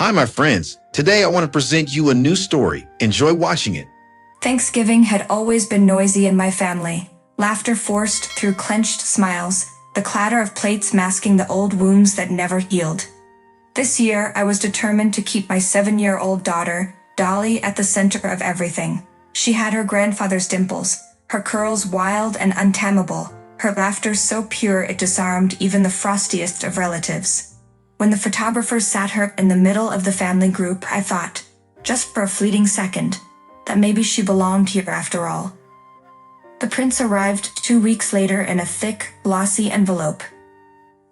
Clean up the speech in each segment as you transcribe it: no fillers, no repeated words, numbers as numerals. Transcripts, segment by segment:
Hi, my friends. Today I want to present you a new story. Enjoy watching it. Thanksgiving had always been noisy in my family. Laughter forced through clenched smiles, the clatter of plates masking the old wounds that never healed. This year, I was determined to keep my 7-year-old daughter, Dolly, at the center of everything. She had her grandfather's dimples, her curls wild and untamable, her laughter so pure it disarmed even the frostiest of relatives. When the photographer sat her in the middle of the family group, I thought, just for a fleeting second, that maybe she belonged here after all. The prints arrived 2 weeks later in a thick, glossy envelope.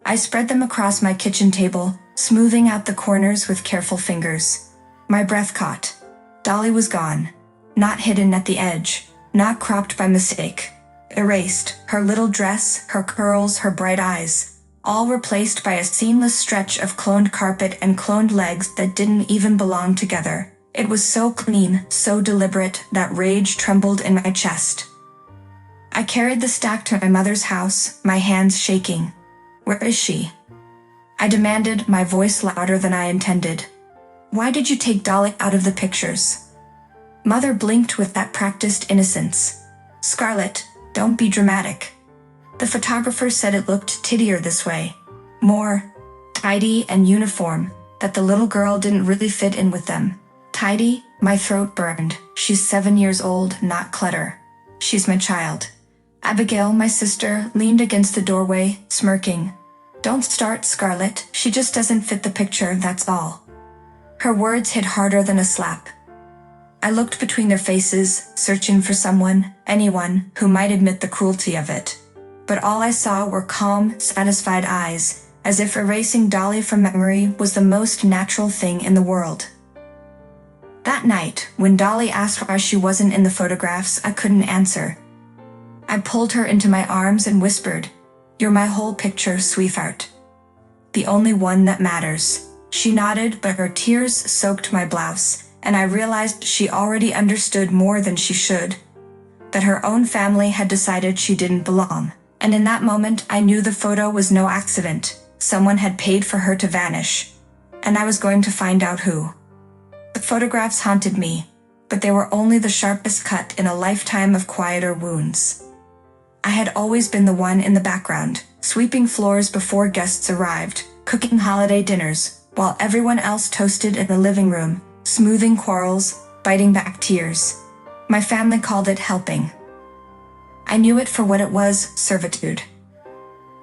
I spread them across my kitchen table, smoothing out the corners with careful fingers. My breath caught. Dolly was gone. Not hidden at the edge, not cropped by mistake. Erased, her little dress, her curls, her bright eyes, all replaced by a seamless stretch of cloned carpet and cloned legs that didn't even belong together. It was so clean, so deliberate, that rage trembled in my chest. I carried the stack to my mother's house, my hands shaking. "Where is she?" I demanded, my voice louder than I intended. "Why did you take Dolly out of the pictures?" Mother blinked with that practiced innocence. "Scarlett, don't be dramatic. The photographer said it looked tittier this way. More tidy and uniform, that the little girl didn't really fit in with them." Tidy? My throat burned. She's 7 years old, not clutter. She's my child. Abigail, my sister, leaned against the doorway, smirking. "Don't start, Scarlett. She just doesn't fit the picture, that's all." Her words hit harder than a slap. I looked between their faces, searching for someone, anyone, who might admit the cruelty of it. But all I saw were calm, satisfied eyes, as if erasing Dolly from memory was the most natural thing in the world. That night, when Dolly asked why she wasn't in the photographs, I couldn't answer. I pulled her into my arms and whispered, "You're my whole picture, sweetheart. The only one that matters." She nodded, but her tears soaked my blouse, and I realized she already understood more than she should. That her own family had decided she didn't belong. And in that moment, I knew the photo was no accident. Someone had paid for her to vanish. And I was going to find out who. The photographs haunted me, but they were only the sharpest cut in a lifetime of quieter wounds. I had always been the one in the background, sweeping floors before guests arrived, cooking holiday dinners, while everyone else toasted in the living room, smoothing quarrels, biting back tears. My family called it helping. I knew it for what it was, servitude.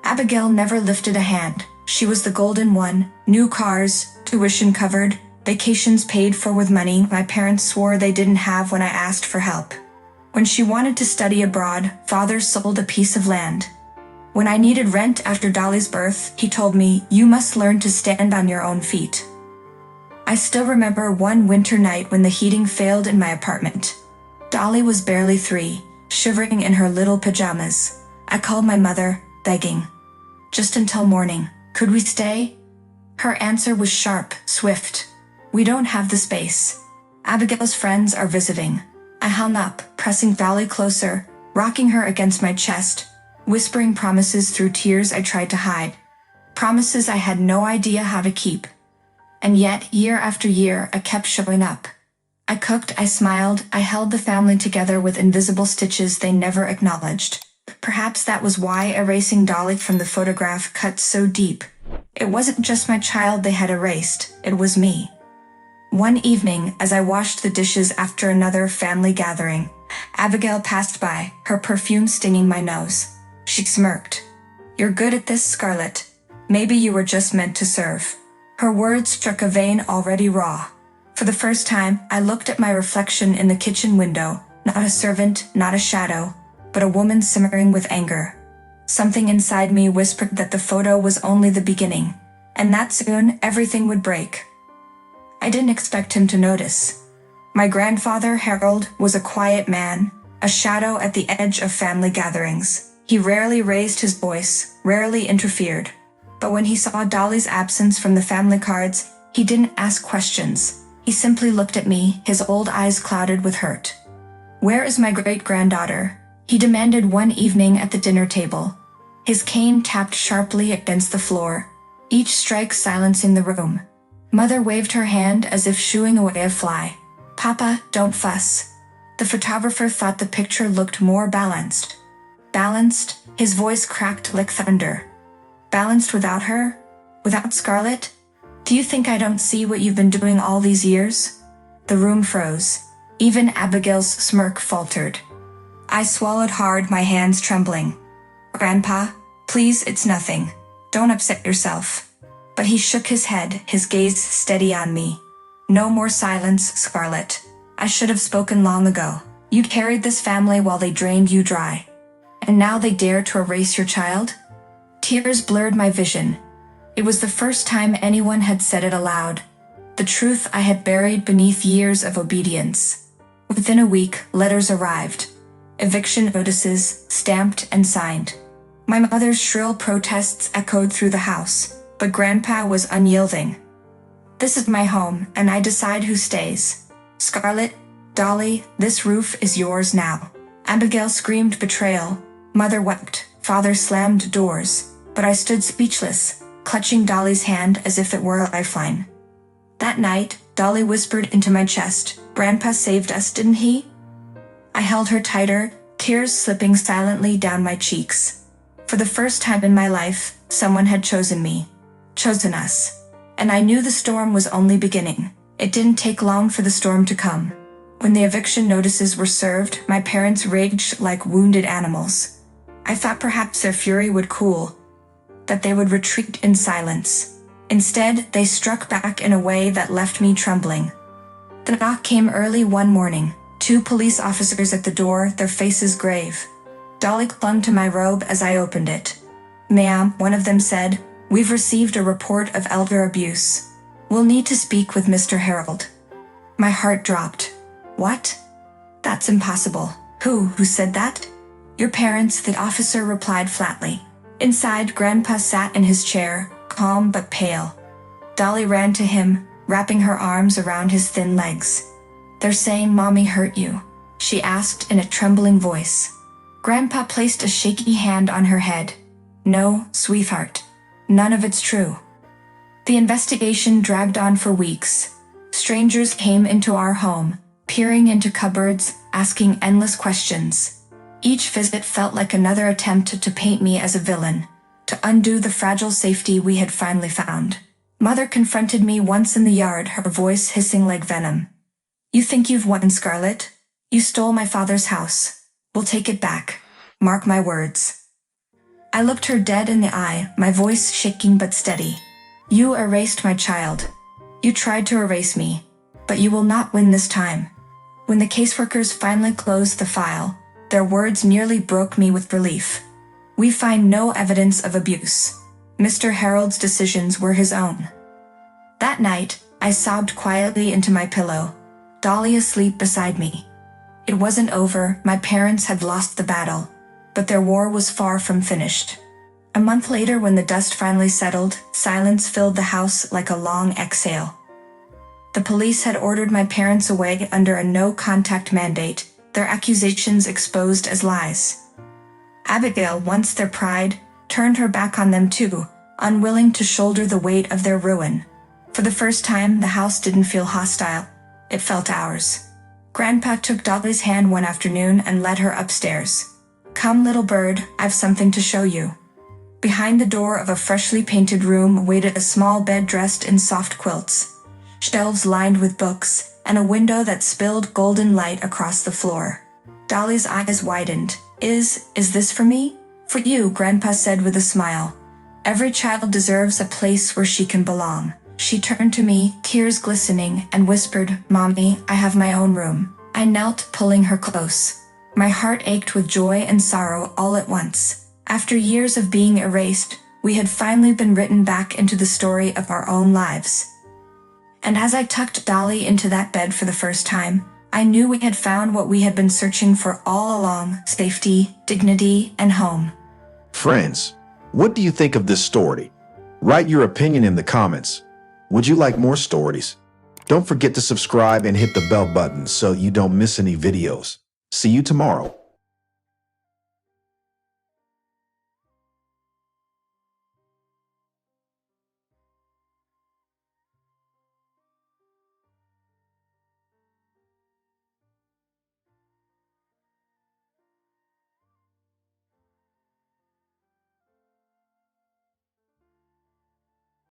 Abigail never lifted a hand. She was the golden one, new cars, tuition covered, vacations paid for with money my parents swore they didn't have when I asked for help. When she wanted to study abroad, father sold a piece of land. When I needed rent after Dolly's birth, he told me, "You must learn to stand on your own feet." I still remember one winter night when the heating failed in my apartment. Dolly was barely 3, shivering in her little pajamas. I called my mother, begging. "Just until morning. Could we stay?" Her answer was sharp, swift. "We don't have the space. Abigail's friends are visiting." I hung up, pressing Dolly closer, rocking her against my chest, whispering promises through tears I tried to hide. Promises I had no idea how to keep. And yet, year after year, I kept showing up. I cooked, I smiled, I held the family together with invisible stitches they never acknowledged. Perhaps that was why erasing Dolly from the photograph cut so deep. It wasn't just my child they had erased, it was me. One evening, as I washed the dishes after another family gathering, Abigail passed by, her perfume stinging my nose. She smirked. "You're good at this, Scarlett. Maybe you were just meant to serve." Her words struck a vein already raw. For the first time, I looked at my reflection in the kitchen window, not a servant, not a shadow, but a woman simmering with anger. Something inside me whispered that the photo was only the beginning, and that soon everything would break. I didn't expect him to notice. My grandfather, Harold, was a quiet man, a shadow at the edge of family gatherings. He rarely raised his voice, rarely interfered. But when he saw Dolly's absence from the family cards, he didn't ask questions. He simply looked at me, his old eyes clouded with hurt. "Where is my great-granddaughter?" he demanded one evening at the dinner table. His cane tapped sharply against the floor, each strike silencing the room. Mother waved her hand as if shooing away a fly. Papa, don't fuss. The photographer thought the picture looked more balanced. Balanced? His voice cracked like thunder. Balanced without her? Without Scarlett? Do you think I don't see what you've been doing all these years? The room froze. Even Abigail's smirk faltered. I swallowed hard, my hands trembling. Grandpa, please, it's nothing. Don't upset yourself. But he shook his head, his gaze steady on me. No more silence, Scarlett. I should have spoken long ago. You carried this family while they drained you dry. And now they dare to erase your child? Tears blurred my vision. It was the first time anyone had said it aloud. The truth I had buried beneath years of obedience. Within a week, letters arrived. Eviction notices, stamped and signed. My mother's shrill protests echoed through the house, but Grandpa was unyielding. This is my home, and I decide who stays. Scarlett, Dolly, this roof is yours now. Abigail screamed betrayal. Mother wept. Father slammed doors. But I stood speechless, clutching Dolly's hand as if it were a lifeline. That night, Dolly whispered into my chest, Grandpa saved us, didn't he? I held her tighter, tears slipping silently down my cheeks. For the first time in my life, someone had chosen me. Chosen us. And I knew the storm was only beginning. It didn't take long for the storm to come. When the eviction notices were served, my parents raged like wounded animals. I thought perhaps their fury would cool, that they would retreat in silence. Instead, they struck back in a way that left me trembling. The knock came early one morning. 2 police officers at the door, their faces grave. Dolly clung to my robe as I opened it. Ma'am, one of them said, we've received a report of elder abuse. We'll need to speak with Mr. Harold. My heart dropped. What? That's impossible. Who said that? Your parents, the officer replied flatly. Inside, Grandpa sat in his chair, calm but pale. Dolly ran to him, wrapping her arms around his thin legs. They're saying Mommy hurt you, she asked in a trembling voice. Grandpa placed a shaky hand on her head. No, sweetheart. None of it's true. The investigation dragged on for weeks. Strangers came into our home, peering into cupboards, asking endless questions. Each visit felt like another attempt to paint me as a villain, to undo the fragile safety we had finally found. Mother confronted me once in the yard, her voice hissing like venom. You think you've won, Scarlett? You stole my father's house. We'll take it back. Mark my words. I looked her dead in the eye, my voice shaking but steady. You erased my child. You tried to erase me, but you will not win this time. When the caseworkers finally closed the file, their words nearly broke me with relief. We find no evidence of abuse. Mr. Harold's decisions were his own. That night, I sobbed quietly into my pillow, Dolly asleep beside me. It wasn't over, my parents had lost the battle, but their war was far from finished. A month later, when the dust finally settled, silence filled the house like a long exhale. The police had ordered my parents away under a no-contact mandate, their accusations exposed as lies. Abigail, once their pride, turned her back on them too, unwilling to shoulder the weight of their ruin. For the first time, the house didn't feel hostile. It felt ours. Grandpa took Dolly's hand one afternoon and led her upstairs. Come, little bird, I've something to show you. Behind the door of a freshly painted room waited a small bed dressed in soft quilts, shelves lined with books, and a window that spilled golden light across the floor. Dolly's eyes widened. Is this for me? For you, Grandpa said with a smile. Every child deserves a place where she can belong. She turned to me, tears glistening, and whispered, Mommy, I have my own room. I knelt, pulling her close. My heart ached with joy and sorrow all at once. After years of being erased, we had finally been written back into the story of our own lives. And as I tucked Dolly into that bed for the first time, I knew we had found what we had been searching for all along: safety, dignity, and home. Friends, what do you think of this story? Write your opinion in the comments. Would you like more stories? Don't forget to subscribe and hit the bell button so you don't miss any videos. See you tomorrow.